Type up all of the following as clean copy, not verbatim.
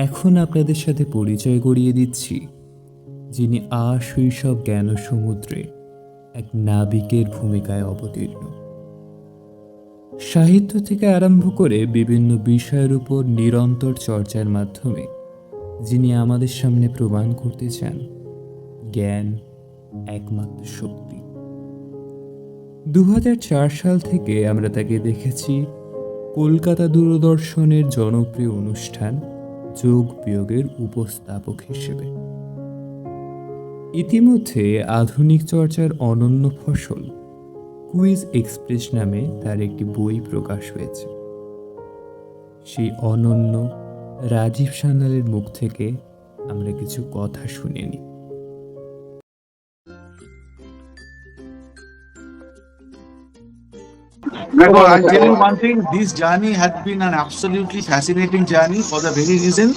এখন আপনাদের সাথে পরিচয় করিয়ে দিচ্ছি যিনি শৈশব জ্ঞান সমুদ্রে এক নাবিকের ভূমিকায় অবতীর্ণ। সাহিত্য থেকে আরম্ভ করে বিভিন্ন বিষয়ের উপর নিরন্তর চর্চার মাধ্যমে যিনি আমাদের সামনে প্রমাণ করতে চান জ্ঞান একমাত্র শক্তি। 2004 সাল থেকে আমরা তাকে দেখেছি কলকাতা দূরদর্শনের জনপ্রিয় অনুষ্ঠান যোগ বিয়োগের উপস্থাপক হিসেবে। ইতিমধ্যে আধুনিক চর্চার অনন্য ফসল কুইজ এক্সপ্রেস নামে তার একটি বই প্রকাশ হয়েছে। সেই অনন্য রাজীব সান্যালের মুখ থেকে আমরা কিছু কথা শুনে নিই। I'll tell you one thing, this journey had been an absolutely fascinating journey for the very reason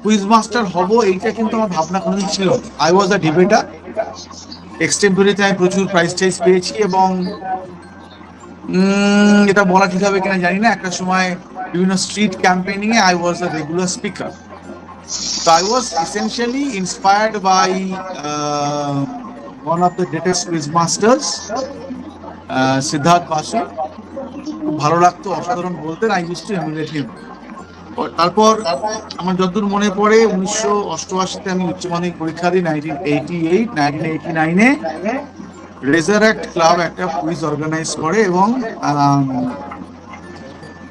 quiz master হব এইটা কিন্তু আমার ভাবনা কোনোদিন ছিল। আই ওয়াজ আ ডিবেটার, এক্সটেম্পোরিতে আমি প্রচুর প্রাইজ টাইজ পেয়েছি এবং এটা বলা ঠিক হবে কিনা জানি না, একটা সময় বিভিন্ন street campaigning A I was a regular speaker. So I was essentially inspired by one of the greatest quiz masters, Siddhartha Basu. খুব ভালো লাগতো, অসাধারণ বলতেন। I used to emulate him. তারপর আমার যতদূর মনে পড়ে 1988-তে আমি উচ্চ মাধ্যমিক পরীক্ষা দিই। 1989-এ রেজারেক্ট ক্লাব একটা কুইজ অর্গানাইজ করে এবং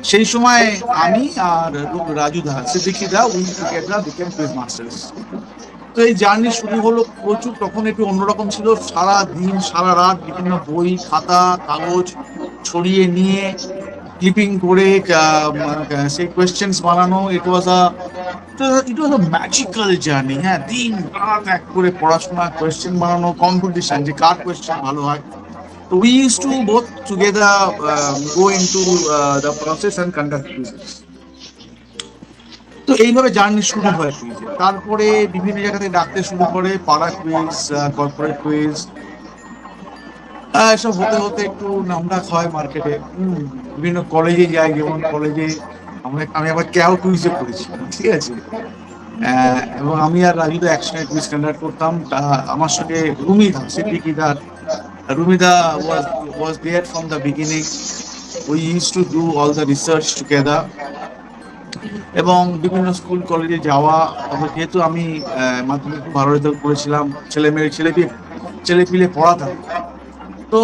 সেই সময় আমি আর Raju da, Siddiqui da, we together became quiz masters. তো এই জার্নি শুরু হলো প্রচুর, তখন একটু অন্যরকম ছিল। সারা দিন সারা রাত বিভিন্ন বই খাতা কাগজ ছড়িয়ে নিয়ে ক্লিপিং করে সেই কোয়েশ্চেন্স বানানো। ইট ওয়াজ আ ম্যাজিক্যাল জার্নি। হ্যাঁ, দিন রাত এক করে পড়াশোনা, কোয়েশ্চেন বানানো, কম্পিটিশন যে কার কোয়েশ্চেন ভালো হয়। So we used to both together go into the process and conduct quizzes. তো এইভাবে জার্নি শুরু হয় কুইজে। তারপরে বিভিন্ন জায়গা থেকে ডাকতে শুরু করে, পাড়া কুইজ, কর্পোরেট কুইজ, এসব হতে হতে একটু নামডাক হয় মার্কেটে। বিভিন্ন কলেজে যাই, যেমন কলেজে আমি আবার ক্যাও কুইজে পড়েছি, ঠিক আছে। এবং আমি আর রাজু তো একসঙ্গে কুইজ কন্ডাক্ট করতাম। আমার সঙ্গে রুমিদা, সিদ্দিকি দা, Rumida was there from the beginning. We used to do all the research together. এবং বিভিন্ন স্কুল কলেজে যাওয়া। তারপর যেহেতু আমি মাধ্যমিক ভালো রেজাল্ট করেছিলাম, ছেলেপিলে পড়াতাম, তো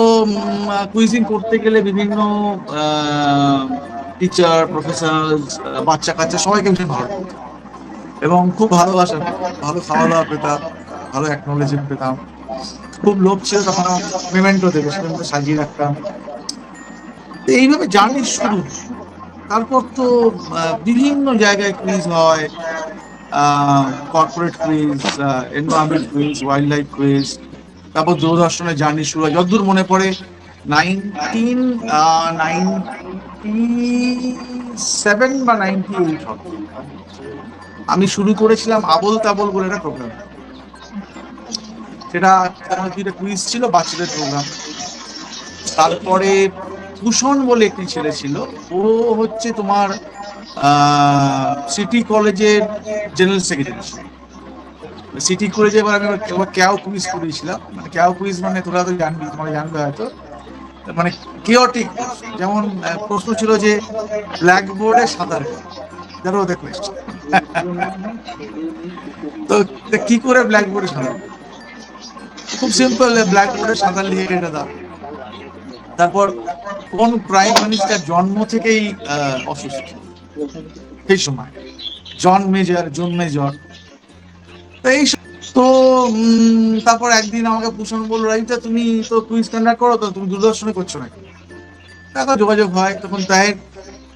কুইজিং করতে গেলে বিভিন্ন টিচার, প্রফেসর, বাচ্চা কাচ্চা সবাইকে ভীষণ ভালো এবং খুব ভালোবাসা, ভালো খাওয়া দাওয়া পেতাম, ভালো অ্যাকনোলেজমেন্ট পেতাম। খুব লোভ ছিল তখন পেমেন্টও দেবে, সেটা সাজিয়ে রাখতাম। এইভাবে জার্নি শুরু। তারপর তো বিভিন্ন জায়গায় কুইজ হয়, corporate quiz, environment quiz, wild life quiz. তারপর দূরদর্শনের জার্নি শুরু হয়। যতদূর মনে পড়ে 1997 বা 98 হবে, আমি শুরু করেছিলাম আবল তাবল বলে একটা প্রোগ্রাম। সেটা কুইজ ছিল, বাচ্চাদের প্রোগ্রাম। তারপরে ভূষণ বলে একটি ছেলে ছিল, ও হচ্ছে তোমার সিটি কলেজের জেনারেল সেক্রেটারি ছিল। সিটি কলেজে এবার আমি ক্যাও কুইজ করেছিলাম। মানে ক্যাও কুইজ মানে তোরা তো জানবি, তোমরা জানবে হয়তো, মানে কেওটিক। যেমন প্রশ্ন ছিল যে ব্ল্যাকবোর্ডে সাঁতার কাটো, ওদের কোয়েশ্চেন। তো কি করে ব্ল্যাকবোর্ডে সাঁতার? খুব সিম্পল, ব্ল্যাকবোর্ডে সাঁতার লিখে কেটে দাও। তারপর কোন প্রাইম মিনিস্টার জন্ম থেকেই অসুস্থ সেই সময়? June major. তো তারপর একদিন আমাকে ভূষণ বললো, রাইতা তুমি তো কুইজ কন্ডাক্ট করো, তো তুমি দূরদর্শনে করছো নাকি? তারপর যোগাযোগ হয়। তখন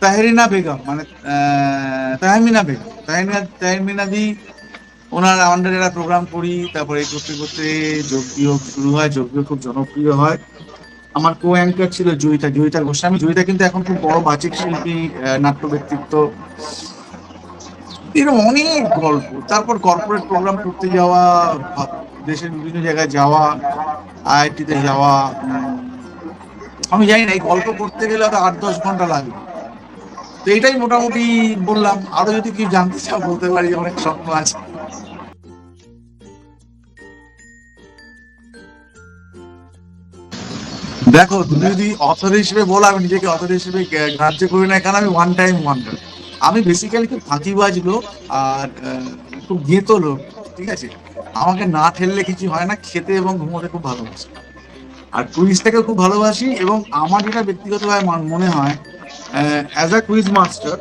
তাহেরিনা বেগম, মানে তাহমিনা দি, ওনার আন্ডারে একটা প্রোগ্রাম করি। তারপরে করতে করতে যোগ বিয়োগ শুরু হয়। যোগ বিয়োগ খুব জনপ্রিয় হয়। আমার কো অ্যাঙ্কার ছিল জয়িতা গোস্বামী। জয়িতা কিন্তু এখন খুব বড় বাচিক শিল্পী, নাট্য ব্যক্তিত্ব, এরকম অনেক গল্প। তারপর কর্পোরেট প্রোগ্রাম করতে যাওয়া, দেশের বিভিন্ন জায়গায় যাওয়া, আইআইটিতে যাওয়া। আমি জানি না, এই গল্প করতে গেলে হয়তো 8-10 ঘন্টা লাগবে। তো এটাই মোটামুটি বললাম। আরো যদি কি জানতে চাও বলতে পারি, অনেক স্বপ্ন আছে। দেখো, তুমি যদি অথর হিসেবে বলো, আমি নিজেকে অথর হিসেবে গ্রাহ্য করি না, কারণ আমি ওয়ান টাইম ওয়ান্ডার। আমি বেসিক্যালি খুব ফাঁকিবাজ লোক, আর খুব গেঁতো লোক, ঠিক আছে। আমাকে না ঠেললে কিছু হয় না, খেতে এবং ঘুমোতে খুব ভালোবাসি, আর কুইজটাকেও খুব ভালোবাসি। এবং আমার যেটা ব্যক্তিগতভাবে মনে হয়, অ্যাজ আ কুইজ মাস্টার,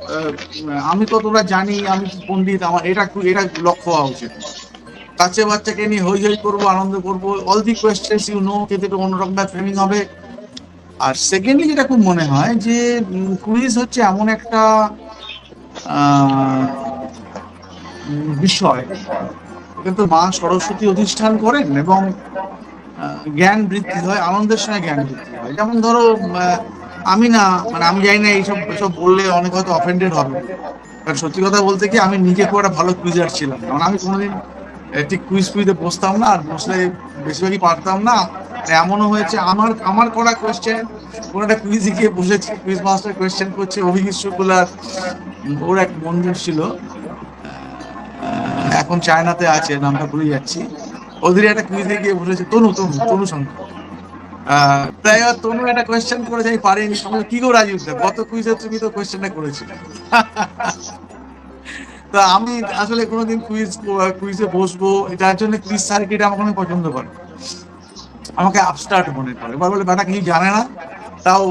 আমি কতটা জানি, আমি কি পণ্ডিত, আমার এটা লক্ষ্য হওয়া উচিত। কাছে বাচ্চাকে নিয়ে হই হই করবো, আনন্দ করবো, অল দি কোয়েশ্চেন্স কিন্তু একটু অন্যরকম ফ্রেমিং হবে। আর সেকেন্ডলি যেটা খুব মনে হয় যে কুইজ হচ্ছে এমন একটা আহ, বিষয়, কিন্তু মা সরস্বতী অধিষ্ঠান করেন, এবং জ্ঞান বৃদ্ধি হয়, আনন্দের সঙ্গে জ্ঞান বৃদ্ধি হয়। যেমন ধরো, আমি না, মানে আমি জানি না, এইসব এসব বললে অনেক হয়তো অফেন্ডেড হবে, কারণ সত্যি কথা বলতে কি, আমি নিজে খুব একটা ভালো কুইজার ছিলাম না। মানে আমি কোনোদিন ঠিক কুইজে বসতাম না, আর বসলে বেশিরভাগই পারতাম না। মানে এমনও হয়েছে, আমার আমার করা কোয়েশ্চেন, কোনো একটা কুইজে গিয়ে বসেছি, কুইজ মাস্টার কোয়েশ্চেন করছে, অভিজিৎ শুক্লার, ওর এক বন্ধু ছিল, এখন চায়নাতে আছে, নামটা ভুলে যাচ্ছি। ওদের একটা কুইজে গিয়ে বসেছে, তনু তনু তনু শঙ্কর। তাই এবার তনু একটা কোয়েশ্চেন করেছে, আমি পারিনি। সঙ্গে কি গো রাজীব দা, গত কুইজে তুমি তো কোয়েশ্চেনটা করেছিলে। তা আমি আসলে কোনোদিন কুইজে বসবো, যার জন্য কুইজ সার্কিট আমার কোনো পছন্দ করে না। আমাকে আপস্টার্ট মনে করে, এবার বলে বেটা কিছু জানে না, তাও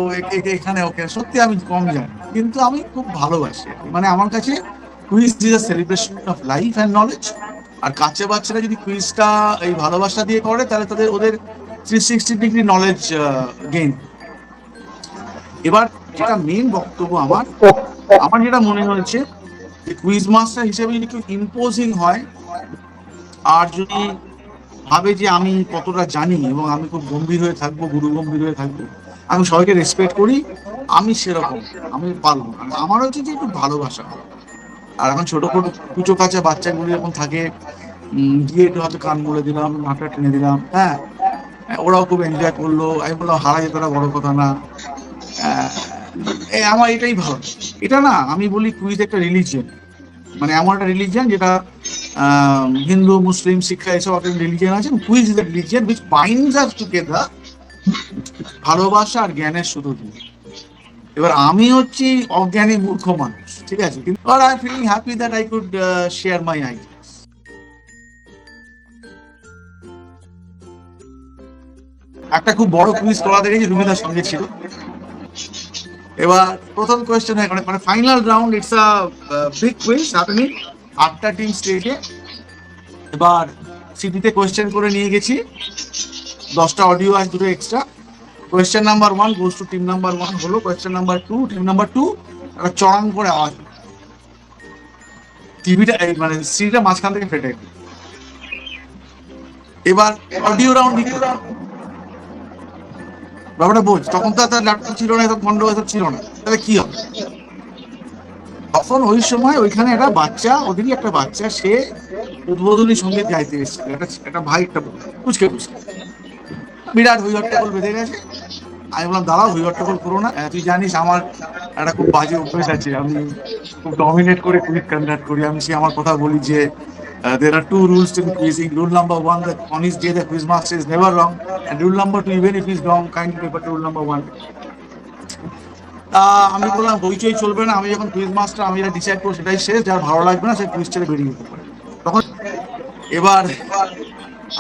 এখানে ওকে। সত্যি আমি কম জানি, কিন্তু আমি খুব ভালোবাসি। মানে আমার কাছে quiz is a celebration of life and knowledge. আর কাছে বাচ্চারা যদি কুইজটা এই ভালোবাসা দিয়ে করে, তাহলে ওদের 360 ডিগ্রি নলেজ গেইন। এবার যেটা মেন বক্তব্য আমার, আমার যেটা মনে হয়েছে, যে কুইজ মাস্টার হিসেবে যদি কেউ ইম্পোজিং হয়, আর যদি ভাবে যে আমি কতটা জানি এবং আমি খুব গম্ভীর হয়ে থাকবো, গুরু গম্ভীর হয়ে থাকবো, আমি সবাইকে রেসপেক্ট করি, আমি সেরকম, আমি পারবো না। আমার হচ্ছে যে একটু ভালোবাসা। আর এখন ছোট ছোট কুচো কাঁচা বাচ্চাগুলো যখন থাকে, গিয়ে একটু হয়তো কান মুলে দিলাম, নাকটা টেনে দিলাম, হ্যাঁ, ওরাও খুব এনজয় করলো। আমি বললাম, হারা যেতটা বড় কথা না। আমার এটাই ভালো। এটা না, আমি বলি কুইজ একটা রিলিজিয়ন, মানে এমন একটা রিলিজিয়ন যেটা হিন্দু, মুসলিম, শিক্ষা, এসব একটা রিলিজিয়ন আছে। Quiz is the religion which binds us together, ভালোবাসা আর জ্ঞানের শুধু দিয়ে। এবার আমি হচ্ছি অজ্ঞানী মূর্খ মানুষ, ঠিক আছে, কিন্তু I am feeling happy that I could share my idea. একটা খুব বড় কুইজ করা দেখেছি, রুমিদার সঙ্গে ছিল। এবার প্রথম কোয়েশ্চেন, মানে final round, it's a big quiz happening, 8টা টিম স্টেজে। এবার সিটিতে কোয়েশ্চেন করে নিয়ে গেছি, 10টা অডিও আছে, 2টো extra. Question number 1 goes to team number 1 হলো, কোয়েশ্চেন নাম্বার 2 টিম নাম্বার 2। একটা চড়াং করে আওয়াজ, টিভিটা মানে সিটিটা মাঝখান থেকে ফেটে গেল। এবার অডিও রাউন্ড দিতে ব্যাপারটা বোঝ, তখন তো তার ল্যাপটপ ছিল না, এসব খন্ড এসব ছিল না, তাহলে কি হবে? তখন ওই সময় ওইখানে একটা বাচ্চা, ওদেরই একটা বাচ্চা, সে উদ্বোধনী সঙ্গীত গাইতে এসেছিল, একটা ভাই, একটা কুচকে কুচকে, বিরাট হইহট্টগোল বেঁধে গেছে। আমি বললাম, দাঁড়াও, হইহট্টগোল করো না, তুই জানিস আমার একটা খুব বাজে অভ্যেস আছে, আমি খুব ডমিনেট করে কুইজ কন্ডাক্ট করি। আমি সে আমার কথা বলি যে there are 2 rules in quizzing. Rule number 1, that on his day the quiz master is never wrong, and rule number 2, even if he's wrong, kindly paper to rule number 1. আমি বললাম, হইচই চলবে না, আমি যখন কুইজ মাস্টার, আমি যেটা decide করবো সেটাই শেষ, যার ভালো লাগবে না সে কুইজ ছেড়ে বেরিয়ে যেতে পারে। তখন এবার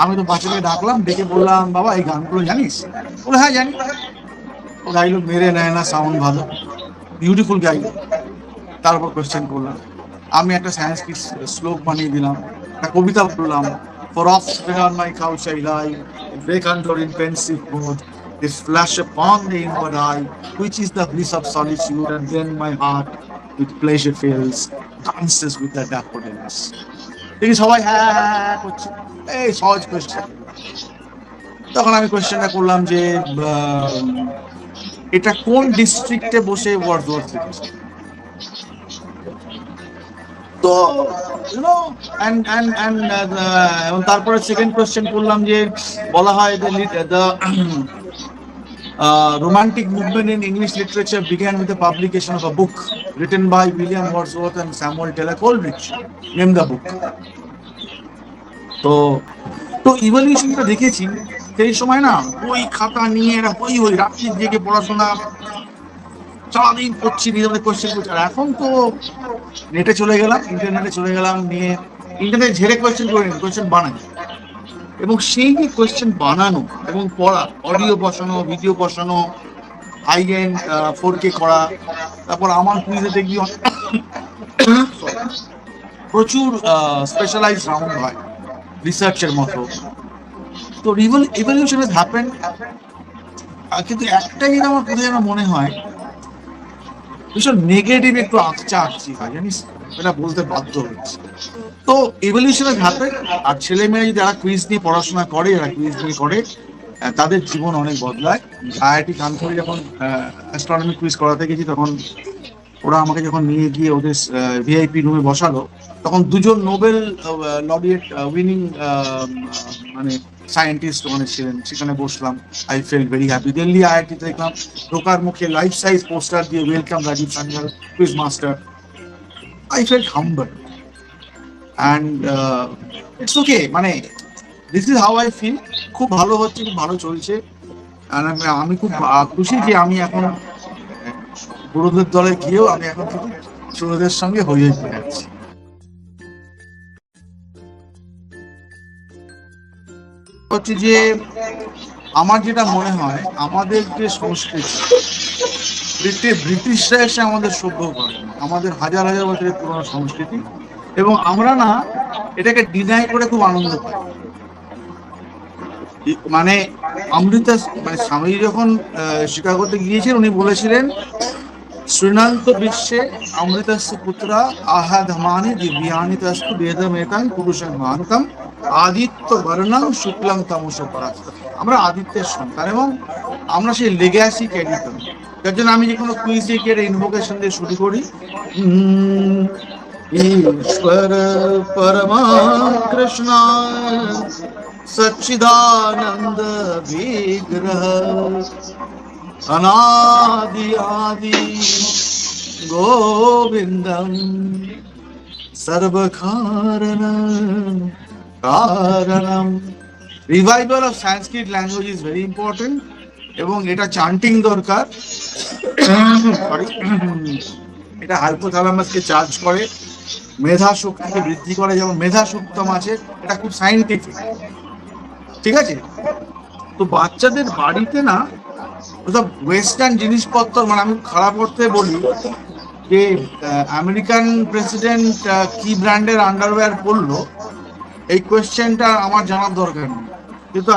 আমি তো বাচ্চাটাকে ডাকলাম, ডেকে বললাম, বাবা এই গানগুলো জানিস? বলে, হ্যাঁ জানি। ও গাইলো, মেরে নেয় না, সাউন্ড ভালো, বিউটিফুল গাইলো। তারপর কোয়েশ্চেন করলাম, আমি একটা সংস্কৃত শ্লোক বানিয়ে দিলাম, একটা কবিতা বললাম, for offspring on my couch I lie, vacant or in pensive mood, they flash upon the inward eye, which is the bliss of solitude, and then my heart with pleasure fills, dances with the daffodils. দেখি সবাই হ্যাঁ হ্যাঁ হ্যাঁ করছে, এই সহজ question. তখন আমি কোয়েশ্চেনটা করলাম যে এটা কোন ডিস্ট্রিক্টে বসে ওয়ার্ডসওয়ার্থ লিখেছে? তো এবং তারপরে সেকেন্ড কোয়েশ্চেন করলাম যে বলা হয় Romantic movement in English literature began with the publication of a book written by William Wordsworth and Samuel Taylor Coleridge. Name the book. তো তো ইভলিউশনটা দেখেছি সেই সময় না, বই খাতা নিয়ে এরা হই রাত্রি জেগে পড়াশোনা সারাদিন করছি, নিজেদের কোয়েশ্চেন করছি। আর এখন তো নেটে চলে গেলাম, ইন্টারনেটে চলে গেলাম, নিয়ে ইন্টারনেট ঝেড়ে কোয়েশ্চেন করে নিই, কোয়েশ্চেন বানাই, এবং সেই যে কোয়েশ্চেন বানানো এবং পড়া, অডিও বসানো, ভিডিও বসানো, হাই এন্ড 4K করা, তারপর আমার কুইজে দেখবি প্রচুর স্পেশালাইজ রাউন্ড হয় রিসার্চের মতো। তো ইভলিউশন হ্যাজ হ্যাপেন্ড, কিন্তু একটাই যেটা আমার কোথায় যেন মনে হয় ভীষণ নেগেটিভ একটু আঁকছি হয়, জানিস, এটা বলতে বাধ্য হচ্ছে। তো ইভলিউশন হ্যাজ হ্যাপেন্ড, আর ছেলে মেয়ে যদি যারা কুইজ নিয়ে পড়াশোনা করে, যারা কুইজ নিয়ে করে, তাদের জীবন অনেক বদলায়। IIT কানপুরে যখন অ্যাস্ট্রোনমি কুইজ করাতে গেছি, তখন ওরা আমাকে যখন নিয়ে গিয়ে ওদের ভিআইপি রুমে বসালো, তখন দুজন নোবেল লরিয়েট উইনিং মানে সায়েন্টিস্ট ওখানে ছিলেন, সেখানে বসলাম। I felt very happy. Delhi IIT দেখলাম ঢোকার মুখে লাইফ সাইজ পোস্টার দিয়ে welcome Rajiv Sanyal quiz master. I felt humble and it's okay, মানে this is how I feel. খুব ভালো হচ্ছে, খুব ভালো চলছে। আমি খুব খুশি যে আমি এখন গুরুদের দলে গিয়েও আমি এখন শুধু ছোটদের সঙ্গে হয়ে যাচ্ছি। হচ্ছে যে আমার যেটা মনে হয়, আমাদের যে সংস্কৃতি, ব্রিটিশরা এসে আমাদের সভ্য করে, আমাদের হাজার হাজার বছরের পুরনো সংস্কৃতি, এবং আমরা না এটাকে ডিনাই করে খুব আনন্দ পাই। মানে অমৃতা, মানে স্বামীজি যখন শিকাগোতে গিয়েছেন, উনি বলেছিলেন শ্রীনান্ত বিশ্বে অমৃতস্য পুত্রা আহাধমানি দিব্যানি তস্তু বেদমেতাং পুরুষং মহান্তম আদিত্য বর্ণং শুক্লং তমস পরাস্ত। আমরা আদিত্যের সন্তান এবং আমরা সেই লেগ্যাসি ক্যারি করি। তার জন্য আমি যে কোনো কুইজে গিয়ে ইনভোকেশন দিয়ে শুরু করি, ঈশ্বর পরমা কৃষ্ণ সচ্চিদানন্দ বিগ্রহ अनादि आदि गोविंदम सर्व कारणम। Revival of Sanskrit language is very important, এবং এটা চান্টিং দরকার। সরি, এটা হাইপোথ্যালামাসকে চার্জ করে, মেধা শক্তিকে বৃদ্ধি করে, যেমন মেধা সুক্তম আছে, এটা খুব সাইন্টিফিক, ঠিক আছে। তো বাচ্চাদের বাড়িতে না ওসব ওয়েস্টার্ন জিনিসপত্র, মানে আমি খারাপ করতে বলি যে আমেরিকান প্রেসিডেন্ট কি ব্র্যান্ডের আন্ডারওয়্যার পরলো, এই কোয়েশ্চেনটা আমার জানার দরকার নেই, কিন্তু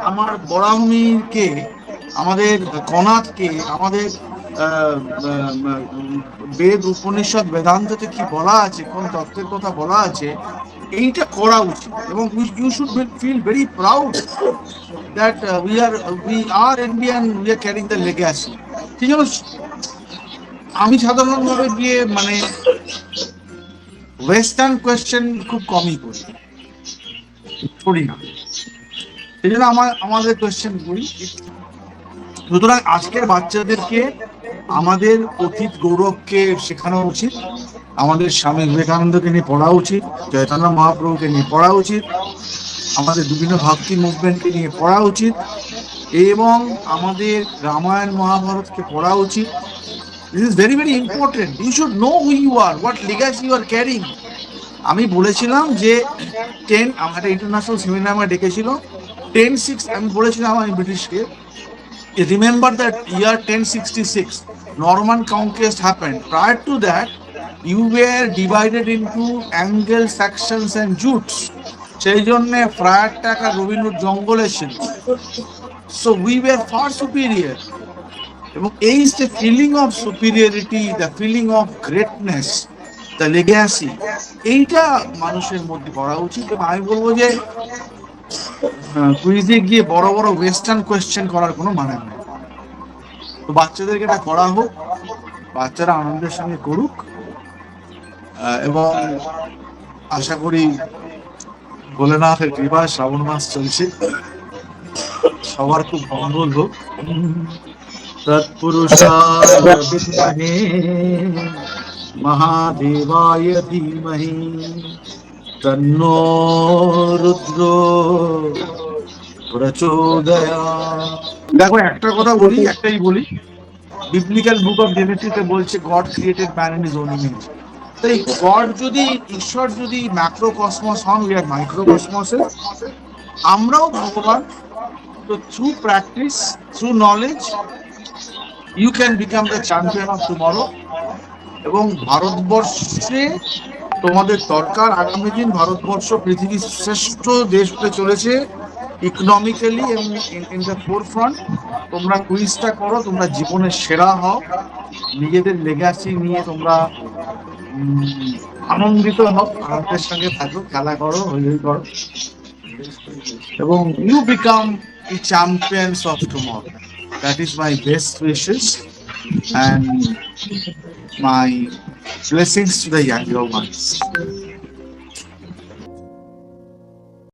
আমার বরাহমিকে, আমাদের কনাথকে, আমাদের বেদ উপনিষদ বেদান্ততে কি বলা আছে, কোন তত্ত্বের কথা বলা আছে, এইটা করা উচিত। এবং you should feel very proud that we are Indian, we are carrying the legacy. ঠিক আছে, আমি সাধারণভাবে গিয়ে মানে ওয়েস্টার্ন কোয়েশ্চেন খুব কমই করি না, সেই জন্য আমাদের কোয়েশ্চেন করি। সুতরাং আজকের বাচ্চাদেরকে আমাদের অতীত গৌরবকে শেখানো উচিত, আমাদের স্বামী বিবেকানন্দকে নিয়ে পড়া উচিত, চৈতন্য মহাপ্রভুকে নিয়ে পড়া উচিত, আমাদের বিভিন্ন ভক্তি মুভমেন্টকে নিয়ে পড়া উচিত, এবং আমাদের রামায়ণ মহাভারতকে পড়া উচিত। This is very very important. You should know who you are, what legacy you are carrying. আমি বলেছিলাম যে আমার একটা ইন্টারন্যাশনাল সেমিনার আমাকে ডেকেছিল, 10-6, আমি বলেছিলাম আমি ব্রিটিশকে, remember that year 1066 Norman conquest happened. Prior to that you were divided into Angles, Saxons and Jutes. সেই জন্যে ফ্রায়ার টাকা রবীন্দ্র জঙ্গলে ছিল। So we were far superior, এবং এই যে feeling of superiority, the feeling of greatness, the legacy, এইটা মানুষের মধ্যে করা উচিত। এবং আমি বলবো যে কুইজে গিয়ে বড় বড় ওয়েস্টার্ন কোয়েশ্চেন করার কোনো মানে নেই। তো বাচ্চাদেরকে এটা করা হোক, বাচ্চারা আনন্দের সঙ্গে করুক, এবং আশা করি ভোলেনাথের কৃপায় শ্রাবণ মাস চলছে, সবার খুব মঙ্গল হোক। তৎপুরুষায় বিদ্মহে মহাদেবায় ধীমহি তন্নো রুদ্র প্রচোদয়াৎ। দেখো একটা কথা বলি, একটাই বলি, বিবলিক্যাল বুক অফ জেনেসিসে বলছে god created man in his own image. তো এই গড যদি, ঈশ্বর যদি ম্যাক্রোকসমস হন, উই আর মাইক্রোকসমসের, আমরাও ভগবান। তো through practice, through knowledge, you can become the champion of tomorrow. এবং ভারতবর্ষে তোমাদের দরকার। আগামী দিন ভারতবর্ষ পৃথিবীর শ্রেষ্ঠ দেশ হতে চলেছে, ইকোনমিক্যালি এবং ইন দ্য ফোর ফ্রন্ট। তোমরা কুইজটা করো, তোমরা জীবনের সেরা হও, নিজেদের লেগাসি নিয়ে তোমরা আনন্দিত হও, আনন্দের সঙ্গে থাকো, খেলা করো, হই হই করো, এবং you become the champions of tomorrow. That is my best wishes and my blessings to the younger ones.